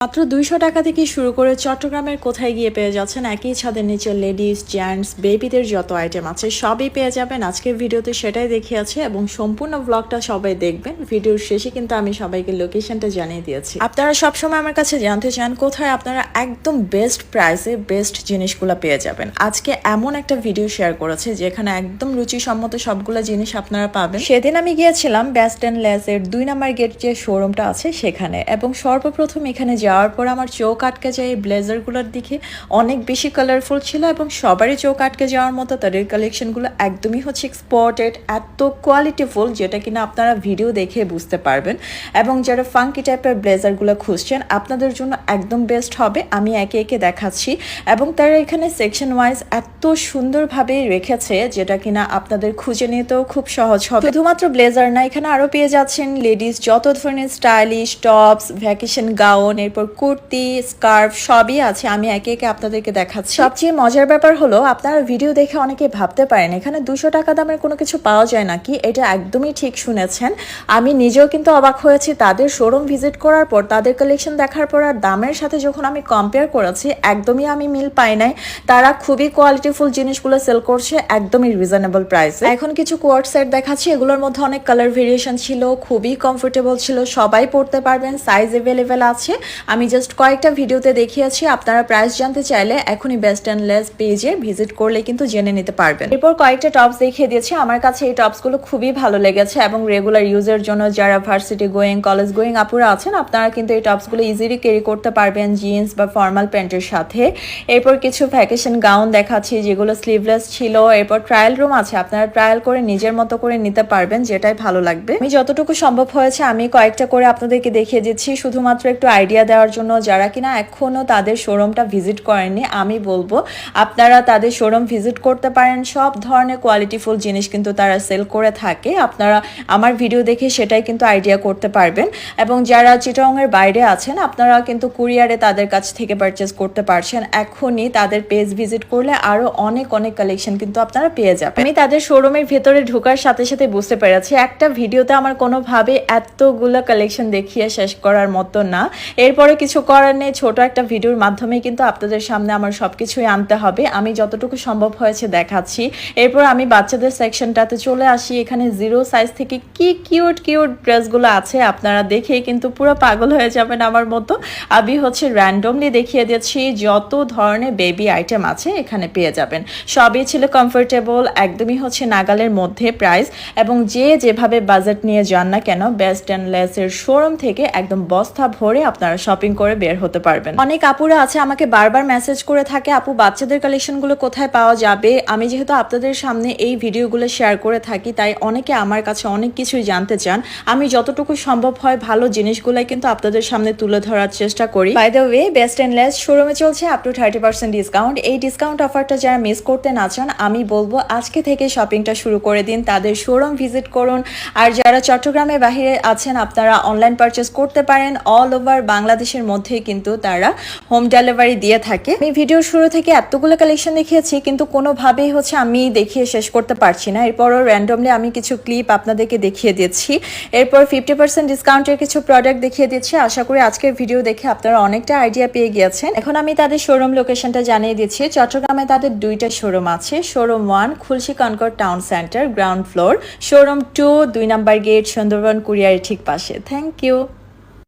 মাত্র 200 টাকা থেকে শুরু করে চট্টগ্রামের কোথায় গিয়ে পেয়ে যাচ্ছেন একই ছাদের নিচে লেডিস জেন্টস বেবিদের যত আইটেম আছে সবই পেয়ে যাবেন। আজকের ভিডিওতে সেটাই দেখিয়েছে এবং সম্পূর্ণ ব্লগটা সবাই দেখবেন। ভিডিওর শেষে কিন্তু আমি সবাইকে লোকেশনটা জানিয়ে দিয়েছি। আপনারা সবসময় আমার কাছে জানতে চান কোথায় আপনারা একদম বেস্ট প্রাইসে বেস্ট জিনিসগুলো পেয়ে যাবেন। আজকে এমন একটা ভিডিও শেয়ার করেছে যেখানে একদম রুচিসম্মত সবগুলো জিনিস আপনারা পাবেন। সেদিন আমি গিয়েছিলাম বেস্ট অ্যান্ড লেসের 2 নাম্বার গেট যে শোরুমটা আছে সেখানে, এবং সর্বপ্রথম এখানে যাওয়ার পর আমার চোখ আটকে যায় এই ব্লেজারগুলোর দিকে। অনেক বেশি কালারফুল ছিল এবং সবারই চোখ আটকে যাওয়ার মতো। তাদের কালেকশনগুলো একদমই হচ্ছে এক্সপোর্টেড, এত কোয়ালিটিফুল যেটা কিনা আপনারা ভিডিও দেখে বুঝতে পারবেন। এবং যারা ফাঙ্কি টাইপের ব্লেজারগুলো খুঁজছেন আপনাদের জন্য একদম বেস্ট হবে। আমি একে একে দেখাচ্ছি এবং তারা এখানে সেকশন ওয়াইজ এত সুন্দরভাবে রেখেছে যেটা কিনা আপনাদের খুঁজে নিতেও খুব সহজ হবে। শুধুমাত্র ব্লেজার না, এখানে আরও পেয়ে যাচ্ছেন লেডিস যত ধরনের স্টাইলিশ টপস, ভ্যাকেশন গাউন, এরপর কুর্তি, স্কার্ফ সবই আছে। আমি একে একে আপনাদেরকে দেখাচ্ছি। সবচেয়ে মজার ব্যাপার হলো আপনারা ভিডিও দেখে অনেকে ভাবতে পারেন এখানে 200 টাকা দামের কোনো কিছু পাওয়া যায় নাকি। এটা একদমই ঠিক শুনেছেন। আমি নিজেও কিন্তু অবাক হয়েছি তাদের শোরুম ভিজিট করার পর, তাদের কালেকশন দেখার পর আর দামের সাথে যখন আমি কম্পেয়ার করেছি একদমই আমি মিল পাই নাই। তারা খুবই কোয়ালিটিফুল জিনিসগুলো সেল করছে একদমই রিজনেবল প্রাইসে। এখন কিছু কোয়ার্ট সেট দেখাচ্ছি, এগুলোর মধ্যে অনেক কালার ভেরিয়েশন ছিল, খুবই কমফোর্টেবল ছিল, সবাই পরতে পারবেন, সাইজ অ্যাভেলেবেল আছে। আমি জাস্ট কয়েকটা ভিডিওতে দেখিয়েছি। আপনারা প্রাইস জানতে চাইলে এখনই বেস্ট অ্যান্ড লেস পেজে ভিজিট করলে কিন্তু জেনে নিতে পারবেন। এরপর কয়েকটা টপস দেখিয়ে দিয়েছি। আমার কাছে এই টপসগুলো খুবই ভালো লেগেছে এবং রেগুলার ইউজের জন্য যারা ভার্সিটি গোয়িং, কলেজ গোয়িং আপুরা আছেন আপনারা কিন্তু এই টপসগুলো ইজিলি ক্যারি করতে পারবেন জিন্স বা ফর্মাল প্যান্টের সাথে। এরপর কিছু ভ্যাকেশন গাউন দেখাচ্ছি যেগুলো স্লিভলেস ছিল। এরপর ট্রায়াল রুম আছে, আপনারা ট্রায়াল করে নিজের মতো করে নিতে পারবেন যেটাই ভালো লাগবে। আমি যতটুকু সম্ভব হয়েছে আমি কয়েকটা করে আপনাদেরকে দেখিয়ে দিচ্ছি শুধুমাত্র একটু আইডিয়া দেওয়ার জন্য। যারা কিনা এখনো তাদের শোরুমটা ভিজিট করেননি আমি বলবো আপনারা তাদের শোরুম ভিজিট করতে পারেন। সব ধরনের কোয়ালিটিফুল জিনিস কিন্তু তারা সেল করে থাকে। আপনারা আমার ভিডিও দেখে সেটাই কিন্তু আইডিয়া করতে পারবেন। এবং যারা চিটাগংয়ের বাইরে আছেন আপনারা কিন্তু কুরিয়ারে তাদের কাছ থেকে পারচেস করতে পারছেন। এখনই তাদের পেজ ভিজিট করলে আরো অনেক অনেক কালেকশন কিন্তু আপনারা পেয়ে যাবেন। আমি তাদের শোরুমের ভেতরে ঢোকার সাথে সাথে বুঝতে পেরেছি একটা ভিডিওতে আমার কোনোভাবে এতগুলো কালেকশন দেখিয়ে শেষ করার মতো না। এরপরে কিছু করার নেই, ছোট একটা ভিডিওর মাধ্যমে কিন্তু আপনাদের সামনে আমার সবকিছুই আনতে হবে। আমি যতটুকু সম্ভব হয়েছে দেখাচ্ছি। এরপর আমি বাচ্চাদের সেকশনটাতে চলে আসি। এখানে 0 সাইজ থেকে কি কিউট কিউট ড্রেসগুলো আছে আপনারা দেখেই কিন্তু পুরো পাগল হয়ে যাবেন আমার মতো। আমি হচ্ছে র্যান্ডমলি দেখিয়ে দিচ্ছি যত ধরনের বেবি আইটেম আছে এখানে পেয়ে যাবেন। সবই ছিল কমফোর্টেবল, একদমই হচ্ছে নাগালের মধ্যে প্রাইস। এবং যে যেভাবে বাজেট নিয়ে যান না কেন বেস্ট অ্যান্ড লেসের শোরুম থেকে একদম বস্তা ভরে আপনারা শপিং করে বের হতে পারবেন। অনেক আপুরা আছে আমাকে বারবার মেসেজ করে থাকে আপু বাচ্চাদের কালেকশনগুলো কোথায় পাওয়া যাবে। আমি যেহেতু আপনাদের সামনে এই ভিডিওগুলো শেয়ার করে থাকি তাই অনেকে আমার কাছে অনেক কিছুই জানতে চান। আমি যতটুকু সম্ভব হয় ভালো জিনিসগুলাই কিন্তু আপনাদের সামনে তুলে ধরার চেষ্টা করি। By the way best and less শোরুমে চলছে আপ টু 30% ডিসকাউন্ট। এই ডিসকাউন্ট অফারটা যারা মিস করতে না চান আমি বলবো আজকে থেকে শপিংটা শুরু করে দিন, তাদের শোরুম ভিজিট করুন। আর যারা চট্টগ্রামের বাইরে আছেন আপনারা অনলাইন পারচেস করতে পারেন। অল ওভার বাংলাদেশের মধ্যে কিন্তু তারা হোম ডেলিভারি দিয়ে থাকে। আমি ভিডিওর শুরু থেকে এতগুলো কালেকশন দেখিয়েছি কিন্তু কোনোভাবেই হচ্ছে আমি দেখিয়ে শেষ করতে পারছি না। এরপরও র্যান্ডমলি আমি কিছু ক্লিপ আপনাদেরকে দেখিয়ে দিচ্ছি। এরপর 50% ডিসকাউন্টের কিছু প্রোডাক্ট দেখিয়ে দিচ্ছি। আশা করি আজকের ভিডিও দেখে আপনারা অনেকটা আইডিয়া পেয়ে গিয়েছেন। এখন আমি তাদের শোরুম লোকেশনটা জানিয়ে দিচ্ছি। চট্টগ্রামে তাদের 2টা শোরুম আছে। Showroom 1 Khulshi Concord town centre ground floor, showroom 2 2 number gate Sundarban কুরিয়ারের ঠিক পাশে। Thank you.